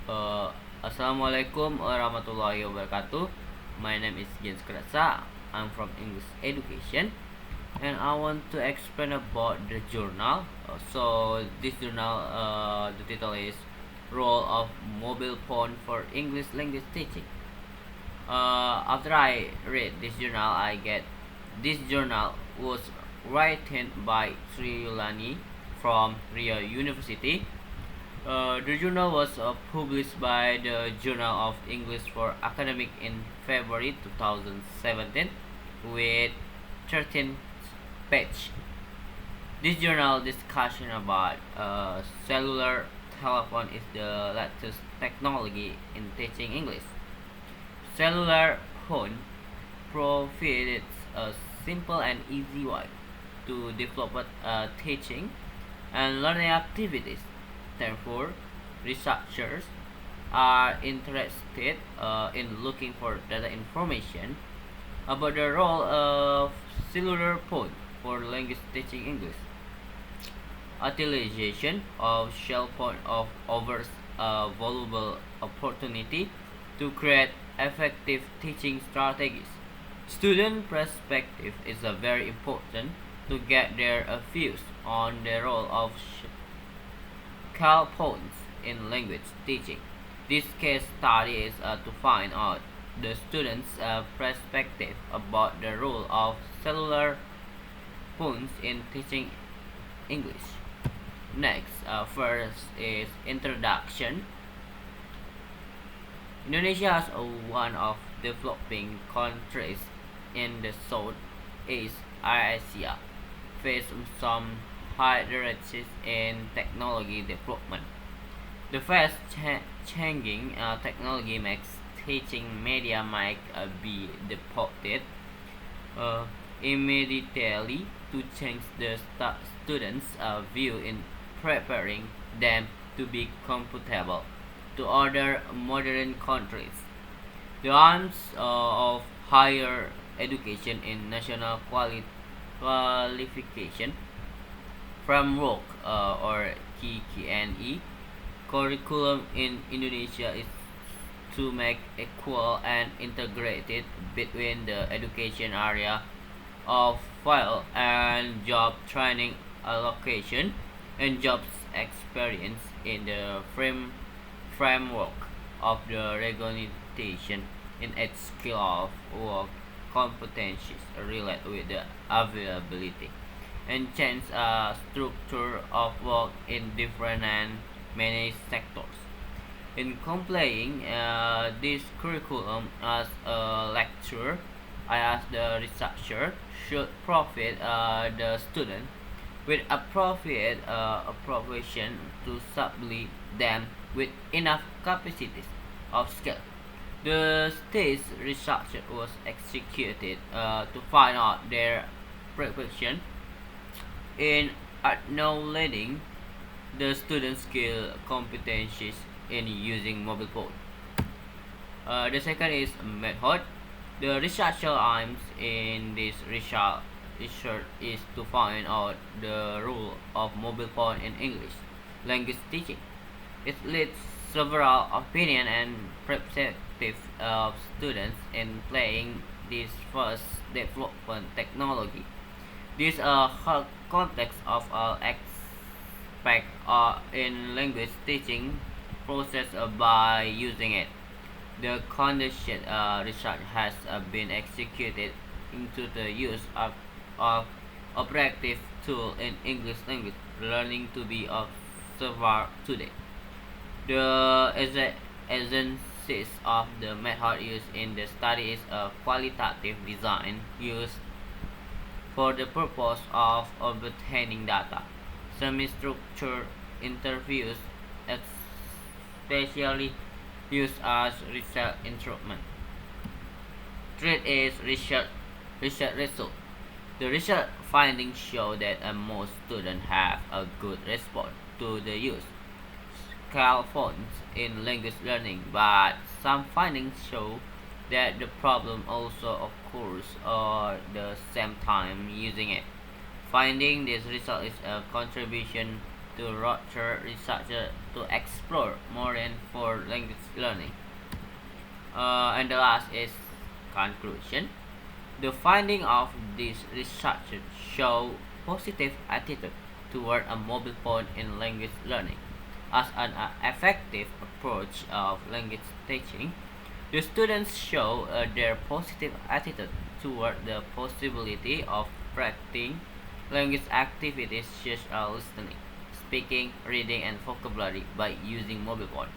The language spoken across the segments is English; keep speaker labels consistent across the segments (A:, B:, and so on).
A: Uh, Assalamualaikum warahmatullahi wabarakatuh. My name is Jens Kratsa. I'm from English Education, and I want to explain about the journal. This journal, the title is "Role of Mobile Phone for English Language Teaching." After I read this journal, I get this journal was written by Sri Yulani from Rio University. The journal was published by the Journal of English for Academic in February 2017 with 13 page. This journal discussion about cellular telephone is the latest technology in teaching English. Cellular phone provides a simple and easy way to develop teaching and learning activities. Therefore, researchers are interested in looking for data information about the role of cellular phone for language teaching English. Utilization of cell phone offers a valuable opportunity to create effective teaching strategies. Student perspective is very important to get their views on the role of cell phones in language teaching. This case study is to find out the students' perspective about the role of cellular phones in teaching English. Next, first is introduction. Indonesia is one of developing countries in the Southeast Asia, face some hindrances in technology development. The fast changing technology makes teaching media might be devoted immediately to change the students' view in preparing them to be compatible to other modern countries. The aims of higher education in national qualification framework or KKNE curriculum in Indonesia is to make equal and integrated between the education area of file and job training allocation and jobs experience in the framework of the regulation in its skill of work competencies related with the availability and change structure of work in different and many sectors. In complying this curriculum as a lecturer, I asked the researcher should profit the student with appropriate appropriation to supply them with enough capacities of skill. The stage research was executed to find out their preparation in acknowledging the student's skill competencies in using mobile phone. The second is method. The researcher aims in this research is to find out the role of mobile phone in English language teaching. It leads several opinion and perspectives of students in playing this first development technology. This whole context of aspect in language teaching process by using it. The condition research has been executed into the use of operative tool in English language learning to be observed today. The essence of the method used in the study is a qualitative design used for the purpose of obtaining data. Semi-structured interviews especially used as research instrument. Third is research result. The research findings show that most students have a good response to the use scale phones in language learning, but some findings show that the problem also occurs at the same time using it. Finding this result is a contribution to Roger researchers to explore more and for language learning. And the last is conclusion. The finding of this research show positive attitude toward a mobile phone in language learning as an effective approach of language teaching. The students show their positive attitude toward the possibility of practicing language activities such as listening, speaking, reading, and vocabulary by using mobile phone.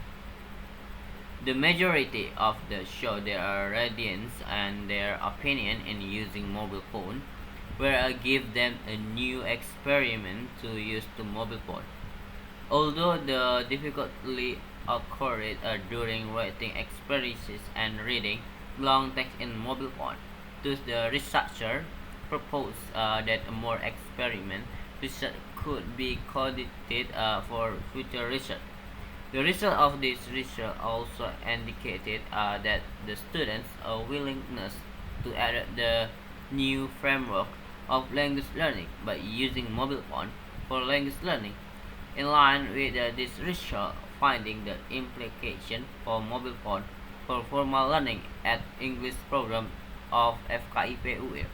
A: The majority of the show their radiance and their opinion in using mobile phone, where I give them a new experiment to use the mobile phone. Although the difficulty occurred during writing exercises and reading long text in mobile phone, thus the researcher proposed that a more experiment research could be conducted for future research. The result of this research also indicated that the students' willingness to adapt the new framework of language learning by using mobile phone for language learning. In line with this research finding, the implication for mobile phone for formal learning at English program of FKIP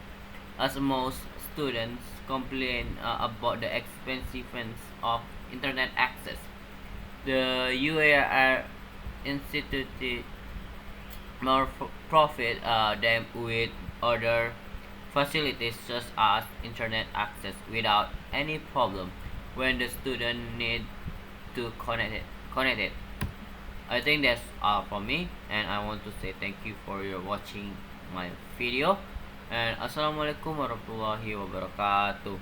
A: as most students complain about the expensiveness of internet access. The UAR instituted more profit than with other facilities such as internet access without any problem when the student need to connect it. I think that's all from me, and I want to say thank you for your watching my video, and assalamualaikum warahmatullahi wabarakatuh.